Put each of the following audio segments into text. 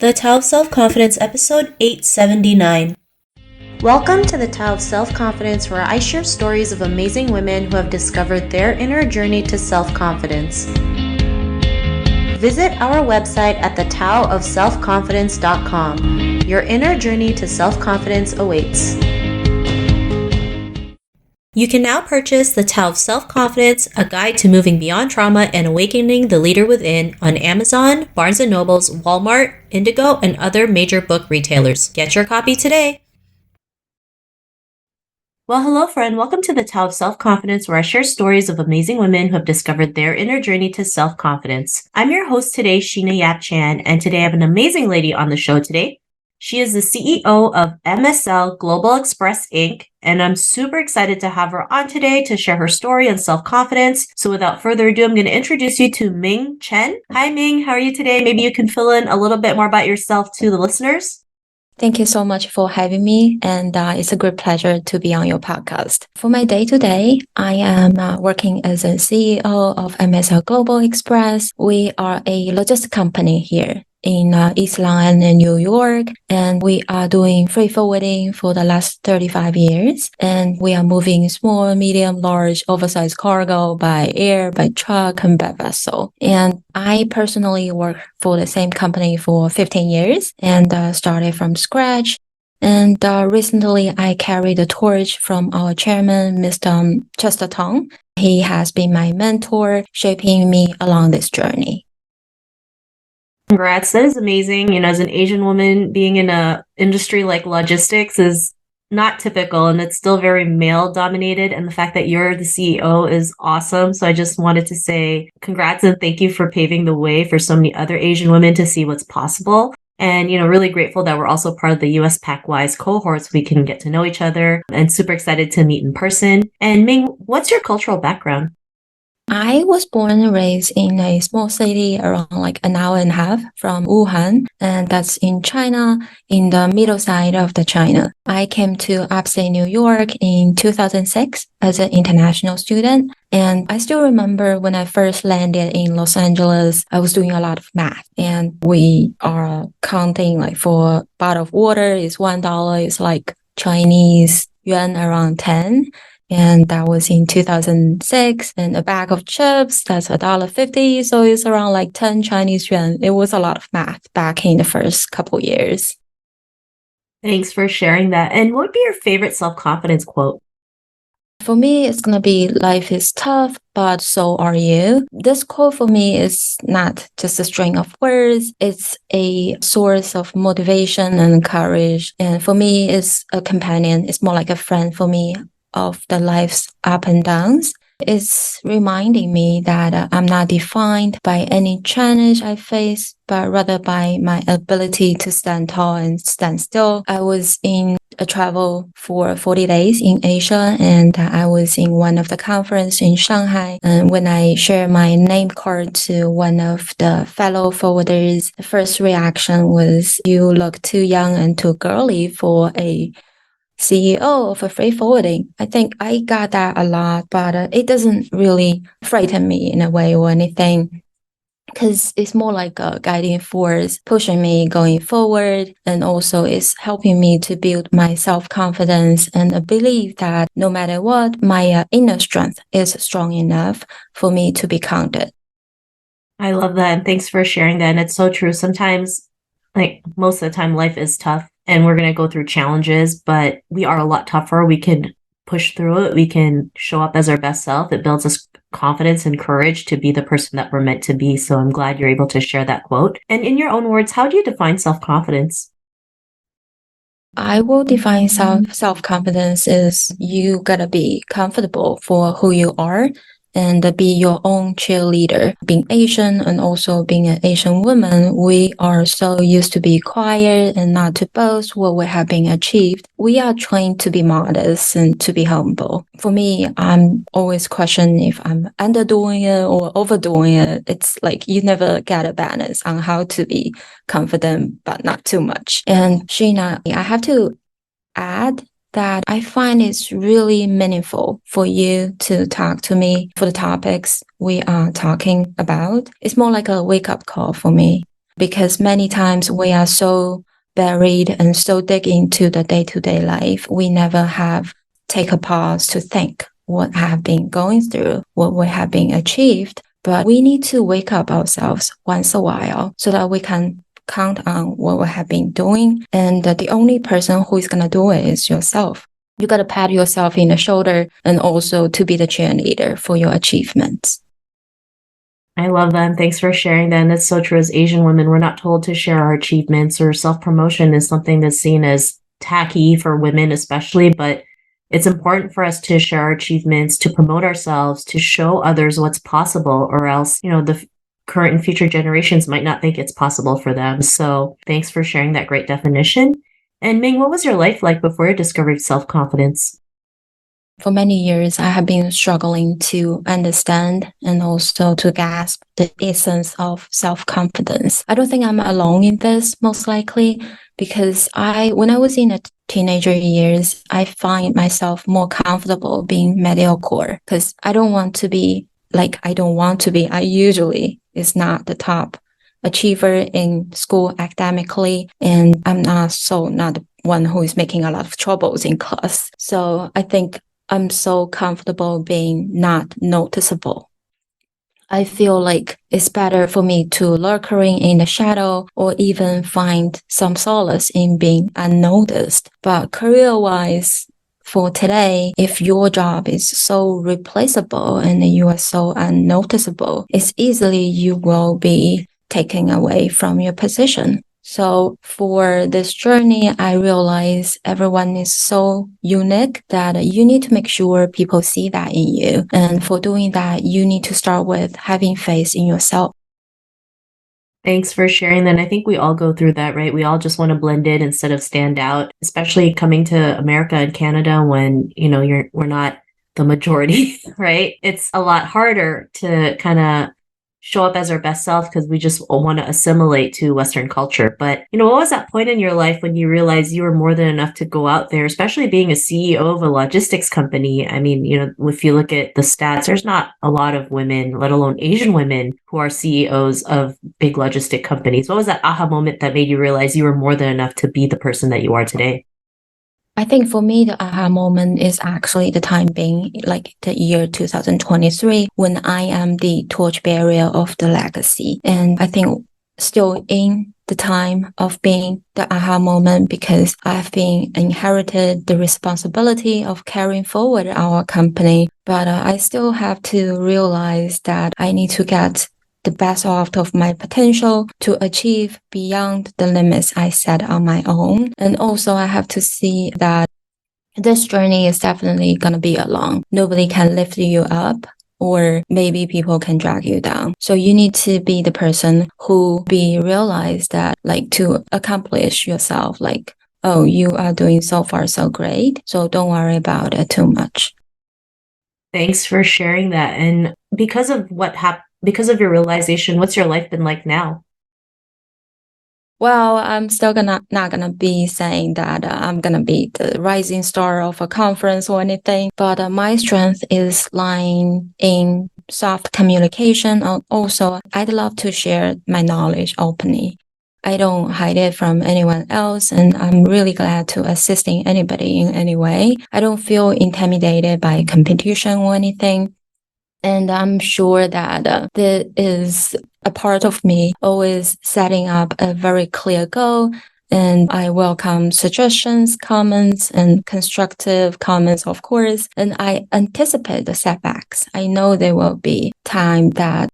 The Tao of Self-Confidence, episode 879. Welcome to the Tao of Self-Confidence, where I share stories of amazing women who have discovered their inner journey to self-confidence. Visit our website at thetaoofselfconfidence.com. Your inner journey to self-confidence awaits. You can now purchase The Tao of Self-Confidence, a guide to moving beyond trauma and awakening the leader within on Amazon, Barnes & Noble's, Walmart, Indigo, and other major book retailers. Get your copy today. Well, hello, friend. Welcome to The Tao of Self-Confidence, where I share stories of amazing women who have discovered their inner journey to self-confidence. I'm your host today, Sheena Yap Chan, and today I have an amazing lady on the show today. She is the CEO of MSL Global Express Inc., and I'm super excited to have her on today to share her story on self-confidence. So without further ado, I'm going to introduce you to Ming Chen. Hi, Ming. How are you today? Maybe you can fill in a little bit more about yourself to the listeners. Thank you so much for having me, and it's a great pleasure to be on your podcast. For my day-to-day, I am working as a CEO of MSL Global Express. We are a logistics company here in East Long and New York, and we are doing freight forwarding for the last 35 years, and we are moving small, medium, large, oversized cargo by air, by truck, and by vessel. And I personally work for the same company for 15 years and started from scratch. And recently, I carried the torch from our chairman, Mr. Chester Tong. He has been my mentor, shaping me along this journey. Congrats. That is amazing. As an Asian woman, being in a industry like logistics is not typical, and it's still very male dominated. And the fact that you're the CEO is awesome. So I just wanted to say congrats and thank you for paving the way for so many other Asian women to see what's possible. And, really grateful that we're also part of the USPAACC WISE cohorts. We can get to know each other and super excited to meet in person. And Ming, what's your cultural background? I was born and raised in a small city around like an hour and a half from Wuhan, and that's in China, in the middle side of the China. I came to upstate New York in 2006 as an international student, and I still remember when I first landed in Los Angeles, I was doing a lot of math, and we are counting like for a bottle of water is $1, it's like Chinese yuan around 10. And that was in 2006. And a bag of chips, that's $1.50. So it's around like 10 Chinese yuan. It was a lot of math back in the first couple years. Thanks for sharing that. And what would be your favorite self-confidence quote? For me, it's going to be life is tough, but so are you. This quote for me is not just a string of words. It's a source of motivation and courage. And for me, it's a companion. It's more like a friend for me of the life's up and downs. It's reminding me that I'm not defined by any challenge I face, but rather by my ability to stand tall and stand still. I was in a travel for 40 days in Asia, and I was in one of the conference in Shanghai. And when I shared my name card to one of the fellow forwarders, the first reaction was, "You look too young and too girly for a CEO of a freight forwarding." I think I got that a lot, but it doesn't really frighten me in a way or anything, because it's more like a guiding force pushing me going forward, and also it's helping me to build my self-confidence and a belief that no matter what, my inner strength is strong enough for me to be counted. I love that, and thanks for sharing that. And it's so true. Sometimes, like most of the time, life is tough and we're going to go through challenges, but we are a lot tougher. We can push through it. We can show up as our best self. It builds us confidence and courage to be the person that we're meant to be. So I'm glad you're able to share that quote. And in your own words, how do you define self-confidence? I will define self-confidence as you gotta be comfortable for who you are and be your own cheerleader. Being Asian and also being an Asian woman, we are so used to be quiet and not to boast what we have been achieved. We are trained to be modest and to be humble. For me, I'm always questioning if I'm underdoing it or overdoing it. It's like you never get a balance on how to be confident, but not too much. And Sheena, I have to add that I find it's really meaningful for you to talk to me for the topics we are talking about. It's more like a wake-up call for me. because many times we are so buried and so dig into the day-to-day life, we never have take a pause to think what I have been going through, what we have been achieved. But we need to wake up ourselves once a while so that we can count on what we have been doing. And the only person who is going to do it is yourself. You got to pat yourself in the shoulder and also to be the cheerleader for your achievements. I love that. And thanks for sharing that. And it's so true. As Asian women, we're not told to share our achievements, or self-promotion is something that's seen as tacky for women, especially. But it's important for us to share our achievements, to promote ourselves, to show others what's possible, or else, the current and future generations might not think it's possible for them. So thanks for sharing that great definition. And Ming, what was your life like before you discovered self-confidence? For many years, I have been struggling to understand and also to grasp the essence of self-confidence. I don't think I'm alone in this, most likely, because when I was in the teenager years, I find myself more comfortable being mediocre because I usually is not the top achiever in school academically, and I'm not the one who is making a lot of troubles in class. So I think I'm so comfortable being not noticeable. I feel like it's better for me to lurking in the shadow or even find some solace in being unnoticed. But career-wise, for today, if your job is so replaceable and you are so unnoticeable, it's easily you will be taken away from your position. So for this journey, I realize everyone is so unique that you need to make sure people see that in you. And for doing that, you need to start with having faith in yourself. Thanks for sharing that. And I think we all go through that, right? We all just want to blend in instead of stand out, especially coming to America and Canada when, we're not the majority, right? It's a lot harder to kind of show up as our best self because we just want to assimilate to Western culture. But, what was that point in your life when you realized you were more than enough to go out there, especially being a CEO of a logistics company? I mean, if you look at the stats, there's not a lot of women, let alone Asian women, who are CEOs of big logistic companies. What was that aha moment that made you realize you were more than enough to be the person that you are today? I think for me, the aha moment is actually the time being like the year 2023 when I am the torchbearer of the legacy. And I think still in the time of being the aha moment because I've been inherited the responsibility of carrying forward our company. But I still have to realize that I need to get the best out of my potential to achieve beyond the limits I set on my own. And also I have to see that this journey is definitely going to be alone. Nobody can lift you up or maybe people can drag you down. So you need to be the person who realize that to accomplish yourself, oh, you are doing so far so great. So don't worry about it too much. Thanks for sharing that. And because of because of your realization, what's your life been like now? Well, I'm still not gonna be saying that I'm gonna be the rising star of a conference or anything, but my strength is lying in soft communication. Also, I'd love to share my knowledge openly. I don't hide it from anyone else, and I'm really glad to assisting anybody in any way. I don't feel intimidated by competition or anything. And I'm sure that there is a part of me always setting up a very clear goal. And I welcome suggestions, comments, and constructive comments, of course. And I anticipate the setbacks. I know there will be time that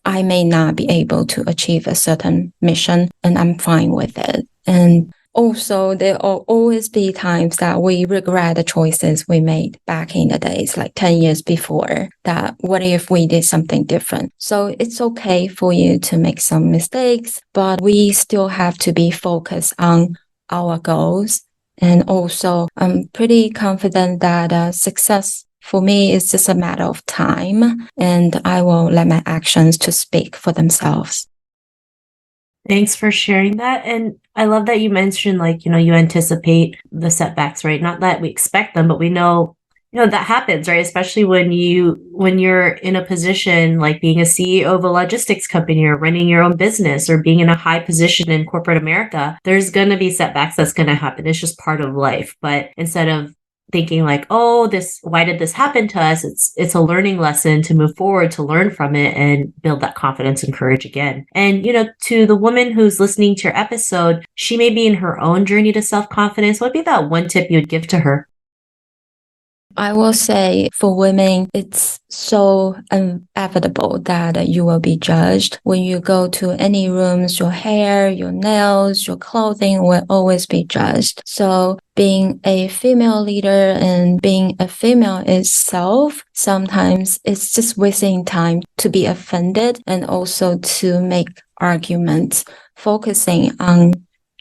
I may not be able to achieve a certain mission, and I'm fine with it. And also, there will always be times that we regret the choices we made back in the days, like 10 years before, that what if we did something different? So it's okay for you to make some mistakes, but we still have to be focused on our goals. And also, I'm pretty confident that success for me is just a matter of time, and I will let my actions to speak for themselves. Thanks for sharing that. And I love that you mentioned, you anticipate the setbacks, right? Not that we expect them, but we know that happens, right? Especially when you're in a position like being a CEO of a logistics company or running your own business or being in a high position in corporate America, there's going to be setbacks that's going to happen. It's just part of life. But instead of thinking like, oh, why did this happen to us? It's a learning lesson to move forward, to learn from it and build that confidence and courage again. And, to the woman who's listening to your episode, she may be in her own journey to self-confidence. What would be that one tip you would give to her? I will say for women, it's so inevitable that you will be judged. When you go to any rooms, your hair, your nails, your clothing will always be judged. So being a female leader and being a female itself, sometimes it's just wasting time to be offended and also to make arguments, focusing on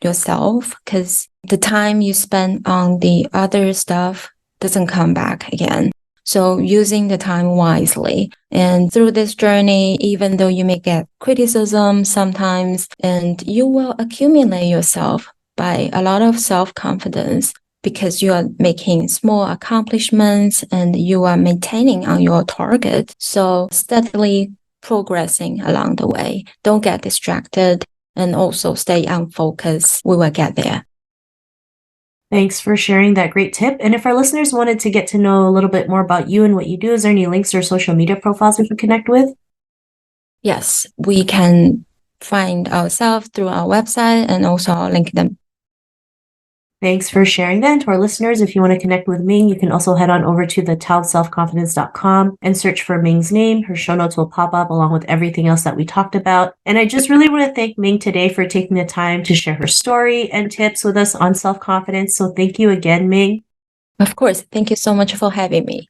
yourself, because the time you spend on the other stuff doesn't come back again. So using the time wisely. And through this journey, even though you may get criticism sometimes, and you will accumulate yourself by a lot of self-confidence because you are making small accomplishments and you are maintaining on your target. So steadily progressing along the way. Don't get distracted and also stay on focus. We will get there. Thanks for sharing that great tip. And if our listeners wanted to get to know a little bit more about you and what you do, is there any links or social media profiles we can connect with? Yes, we can find ourselves through our website and also our LinkedIn. Thanks for sharing that. And to our listeners, if you want to connect with Ming, you can also head on over to thetaoofselfconfidence.com and search for Ming's name. Her show notes will pop up along with everything else that we talked about. And I just really want to thank Ming today for taking the time to share her story and tips with us on self-confidence. So thank you again, Ming. Of course. Thank you so much for having me.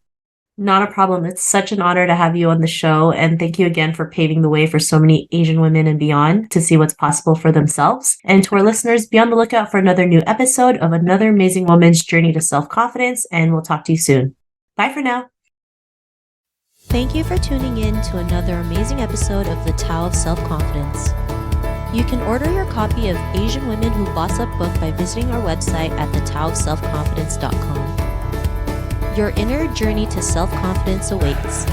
Not a problem. It's such an honor to have you on the show. And thank you again for paving the way for so many Asian women and beyond to see what's possible for themselves. And to our listeners, be on the lookout for another new episode of another amazing woman's journey to self-confidence. And we'll talk to you soon. Bye for now. Thank you for tuning in to another amazing episode of The Tao of Self-Confidence. You can order your copy of Asian Women Who Boss Up book by visiting our website at thetaoofselfconfidence.com. Your inner journey to self-confidence awaits.